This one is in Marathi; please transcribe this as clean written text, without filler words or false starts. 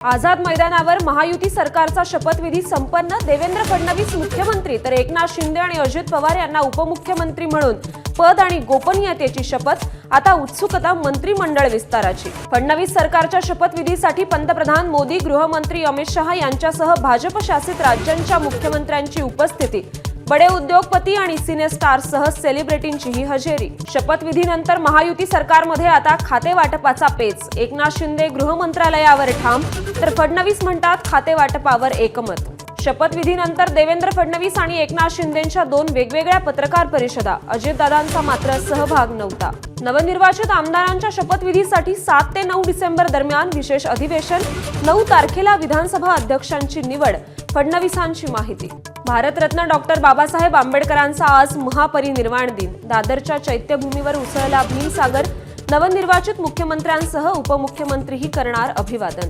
आझाद मैदानावर महायुती सरकारचा शपथविधी संपन्न। देवेंद्र फडणवीस मुख्यमंत्री तर एकनाथ शिंदे आणि अजित पवार यांना उपमुख्यमंत्री म्हणून पद आणि गोपनीयतेची शपथ। आता उत्सुकता मंत्रिमंडळ विस्ताराची। फडणवीस सरकारच्या शपथविधीसाठी पंतप्रधान मोदी, गृहमंत्री अमित शहा यांच्यासह भाजप शासित राज्यांच्या मुख्यमंत्र्यांची उपस्थिती। बडे उद्योगपती आणि सिने स्टारसह सेलिब्रिटींचीही हजेरी। शपथविधीनंतर महायुती सरकारमध्ये आता खाते वाटपाचा पेच। एकनाथ शिंदे गृहमंत्रालयावर ठाम तर फडणवीस म्हणतात खाते वाटपावर एकमत। शपथविधीनंतर देवेंद्र फडणवीस आणि एकनाथ शिंदेंच्या दोन वेगवेगळ्या पत्रकार परिषदा। अजितदादांचा मात्र सहभाग नव्हता। नवनिर्वाचित आमदारांच्या शपथविधीसाठी 7 ते 9 डिसेंबर दरम्यान विशेष अधिवेशन। 9 तारखेला विधानसभा अध्यक्षांची निवड। फडणवीसांची माहिती। भारतरत्न डॉक्टर बाबासाहेब आंबेडकरांचा आज महापरिनिर्वाण दिन। दादरच्या चैत्यभूमीवर उसळला भीमसागर। नवनिर्वाचित मुख्यमंत्र्यांसह उपमुख्यमंत्रीही करणार अभिवादन।